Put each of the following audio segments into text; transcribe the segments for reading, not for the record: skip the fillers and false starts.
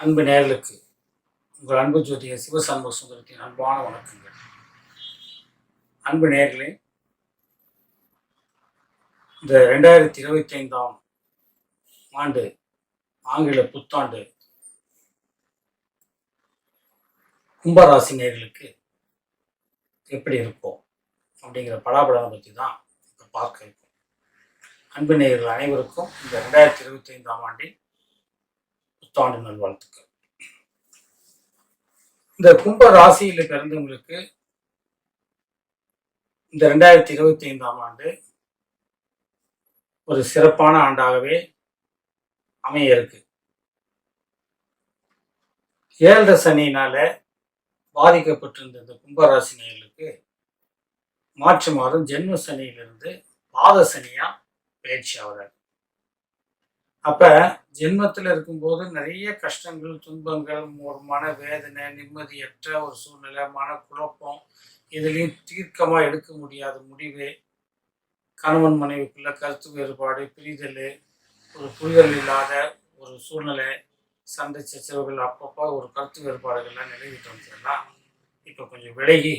அன்பு நேயர்களுக்கு உங்கள் அன்பு ஜோதியர் சிவசண்முக சுந்தரத்தின் அன்பான வணக்கங்கள். அன்பு நேயர்களே, இந்த 2025ஆம் ஆண்டு ஆங்கில புத்தாண்டு கும்பராசி நேயர்களுக்கு எப்படி இருக்கும் அப்படிங்கிற பலாபலனை பற்றி தான் இப்போ பார்க்க இருக்கும். அன்பு நேயர்கள் அனைவருக்கும் இந்த 2025ஆம் ஆண்டின் புத்தாண்டு நல்வாழ்த்துக்கள். இந்த கும்ப ராசியில் பிறந்தவங்களுக்கு இந்த 2025ஆம் ஆண்டு ஒரு சிறப்பான ஆண்டாகவே அமைய இருக்கு. 7 சனியினால பாதிக்கப்பட்டிருந்த இந்த கும்பராசி நேயர்களுக்கு மார்ச் மாதம் ஜென்ம சனியிலிருந்து பாத சனியா பயிற்சி ஆகிறார். அப்ப ஜென்மத்தில் இருக்கும்போது நிறைய கஷ்டங்கள், துன்பங்கள், ஒரு மன வேதனை, நிம்மதியற்ற ஒரு சூழ்நிலை, மனக்குழப்பம், இதுலேயும் தீர்க்கமா எடுக்க முடியாத முடிவு, கணவன் மனைவிக்குள்ள கருத்து வேறுபாடு, பிரிதல், ஒரு புரிதல் இல்லாத ஒரு சூழ்நிலை, சண்டை சச்சரவுகள், அப்பப்போ ஒரு கருத்து வேறுபாடுகள்லாம் நிலவிட்டு வந்ததுன்னா இப்போ கொஞ்சம் விலகி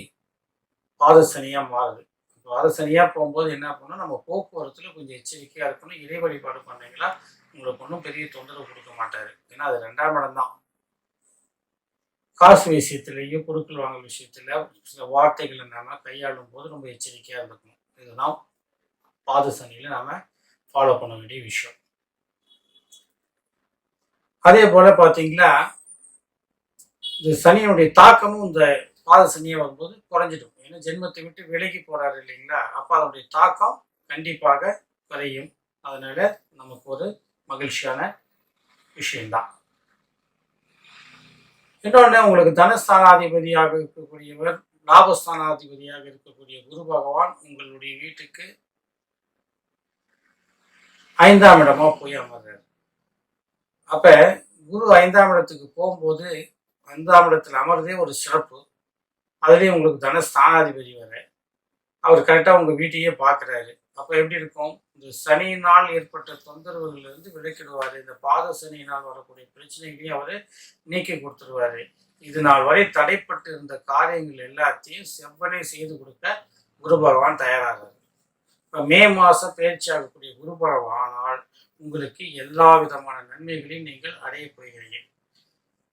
பாத சனியா மாறுது. பாத சனியா போகும்போது என்ன பண்ணணும், நம்ம போக்குவரத்துல கொஞ்சம் எச்சரிக்கையா இருக்கணும். இறை வழிபாடு பண்ணீங்களா உங்களுக்கு ஒன்றும் பெரிய தொந்தரவு கொடுக்க மாட்டாரு. ஏன்னா அது 2ஆம் இடம் தான். காசு விஷயத்திலேயும் பொருட்கள் வாங்கல் விஷயத்துல சில வார்த்தைகள் நாம கையாளும் போது ரொம்ப எச்சரிக்கையா இருந்துக்கணும். இதுதான் பாத சனியில நாம ஃபாலோ பண்ண வேண்டிய விஷயம். அதே போல பாத்தீங்களா, இந்த சனியினுடைய தாக்கமும் இந்த பாத சனியை வரும்போது குறைஞ்சிடும். ஏன்னா ஜென்மத்தை விட்டு விலகி போறாரு இல்லைங்களா, அப்ப அதனுடைய தாக்கம் கண்டிப்பாக குறையும். அதனால நமக்கு ஒரு மகிழ்ச்சியான விஷயம்தான். இன்னொன்று, உங்களுக்கு தனஸ்தானாதிபதியாக இருக்கக்கூடியவர், லாபஸ்தானாதிபதியாக இருக்கக்கூடிய குரு பகவான் உங்களுடைய வீட்டுக்கு 5ஆம் இடமா போய் அமர்றாரு. அப்ப குரு 5ஆம் இடத்துக்கு போகும்போது 5ஆம் இடத்துல அமர்றதே ஒரு சிறப்பு. அதுலேயும் உங்களுக்கு தனஸ்தானாதிபதி வர அவர் கரெக்டாக உங்கள் வீட்டையே பார்க்குறாரு. அப்போ எப்படி இருக்கும், இந்த சனியினால் ஏற்பட்ட தொந்தரவுகளிலிருந்து விலக்கிடுவார். இந்த பாத சனியினால் வரக்கூடிய பிரச்சனைகளையும் அவர் நீக்கி கொடுத்துருவாரு. இது நாள் வரை தடைப்பட்டு இருந்த காரியங்கள் எல்லாத்தையும் செவ்வனே செய்து கொடுக்க குரு பகவான் தயாராகிறார். இப்போ மே மாதம் பயிற்சி ஆகக்கூடிய குரு பகவானால் உங்களுக்கு எல்லா விதமான நன்மைகளையும் நீங்கள் அடைய போகிறீங்க.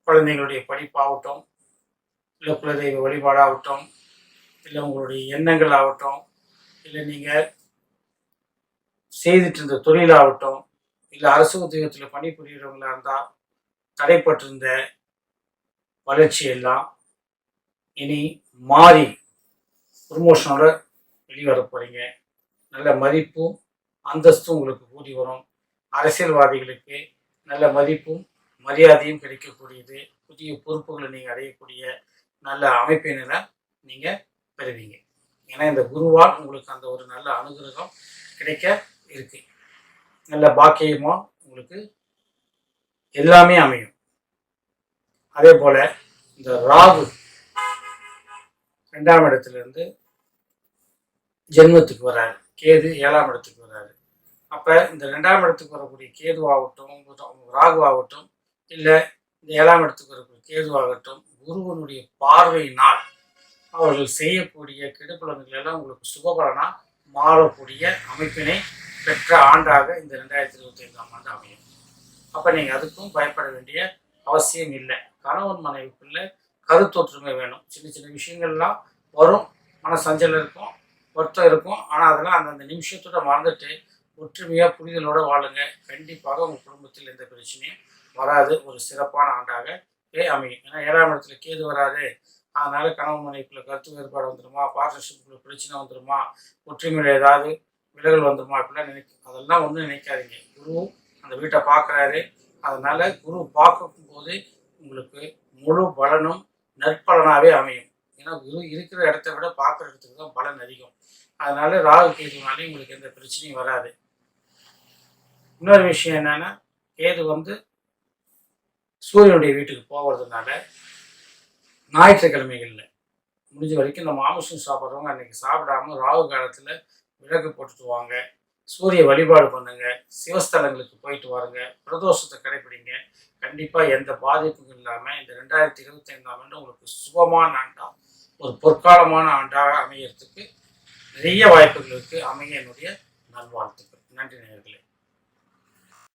குழந்தைங்களுடைய படிப்பாகட்டும், இல்லை குலதெய்வ வழிபாடாகட்டும், இல்லை உங்களுடைய எண்ணங்கள் ஆகட்டும், இல்லை நீங்கள் செய்துட்டு இருந்த தொழிலாகட்டும், இல்லை அரசு உத்தியோகத்தில் பணிபுரிகிறவங்களா இருந்தால் தடைப்பட்டிருந்த வளர்ச்சி எல்லாம் இனி மாறி ப்ரமோஷனோட வெளிவர போகிறீங்க. நல்ல மதிப்பும் அந்தஸ்தும் உங்களுக்கு கூடி வரும். அரசியல்வாதிகளுக்கு நல்ல மதிப்பும் மரியாதையும் கிடைக்கக்கூடியது. புதிய பொறுப்புகளை நீங்கள் அடையக்கூடிய நல்ல அமைப்பினை நீங்கள் பெறுவீங்க. ஏன்னா இந்த குருவால் உங்களுக்கு அந்த ஒரு நல்ல அனுகிரகம் கிடைக்க இருக்கு. நல்ல பாக்கியமா உங்களுக்கு எல்லாமே அமையும். அதே போல இந்த ராகு 2ஆம் இடத்துல இருந்து ஜென்மத்துக்கு வர்றாரு, கேது 7ஆம் இடத்துக்கு வர்றாரு. அப்ப இந்த 2ஆம் இடத்துக்கு வரக்கூடிய கேதுவாகட்டும், ராகுவாகட்டும், இல்லை இந்த 7ஆம் இடத்துக்கு வரக்கூடிய கேதுவாகட்டும், குருவனுடைய பார்வையினால் அவர்கள் செய்யக்கூடிய கெடுபலன்கள் எல்லாம் உங்களுக்கு சுபபலனா மாறக்கூடிய அமைப்பினை பெற்ற ஆண்டாக இந்த 2025ஆம் ஆண்டு அமையும். அப்ப நீங்க அதுக்கும் பயப்பட வேண்டிய அவசியம் இல்லை. கணவன் மனைவிக்குள்ள கருத்தொற்றுமை வேணும். சின்ன சின்ன விஷயங்கள்லாம் வரும், மனசஞ்சல் இருக்கும், வருத்தம் இருக்கும். ஆனால் அதெல்லாம் அந்தந்த நிமிஷத்தோட மறந்துட்டு ஒற்றுமையாக புரிதலோட வாழுங்க. கண்டிப்பாக உங்கள் குடும்பத்தில் எந்த பிரச்சனையும் வராது. ஒரு சிறப்பான ஆண்டாக அமையும். ஏன்னா 7ஆம் இடத்துல கேது வராது. அதனால கணவன் மனைவிக்குள்ள கருத்து வேறுபாடு வந்துடுமா, பார்ட்னர்ஷிப்புக்குள்ள பிரச்சனை வந்துடுமா, ஒற்றுமையில் ஏதாவது விலகல் வந்துடுமா, இப்படிலாம் அதெல்லாம் ஒன்றும் நினைக்காதீங்க. குரு அந்த வீட்டை பார்க்குறாரு. அதனால குரு பார்க்கும் போது உங்களுக்கு முழு பலனும் நற்பலனாகவே அமையும். ஏன்னா குரு இருக்கிற இடத்த விட பார்க்குற இடத்துக்கு தான் பலன் அதிகம். அதனால ராகு கேதுனாலே உங்களுக்கு எந்த பிரச்சனையும் வராது. இன்னொரு விஷயம் என்னன்னா, கேது சூரியனுடைய வீட்டுக்கு போகிறதுனால ஞாயிற்றுக்கிழமைகள்ல முடிஞ்ச வரைக்கும் இந்த மாமிசம் சாப்பிட்றவங்க அன்னைக்கு சாப்பிடாம ராகு காலத்தில் விளக்கு போட்டுட்டு வாங்க. சூரிய வழிபாடு பண்ணுங்க. சிவஸ்தலங்களுக்கு போயிட்டு வாருங்க. பிரதோஷத்தை கடைப்பிடிங்க. கண்டிப்பாக எந்த பாதிப்பும் இல்லாமல் இந்த 2025ஆம் ஆண்டு உங்களுக்கு சுபமான ஆண்டாக, ஒரு பொற்காலமான ஆண்டாக அமையறதுக்கு நிறைய வாய்ப்புகள் இருக்குது. அமைய என்னுடைய நல்வாழ்த்துக்கள். நன்றி நேயர்களே.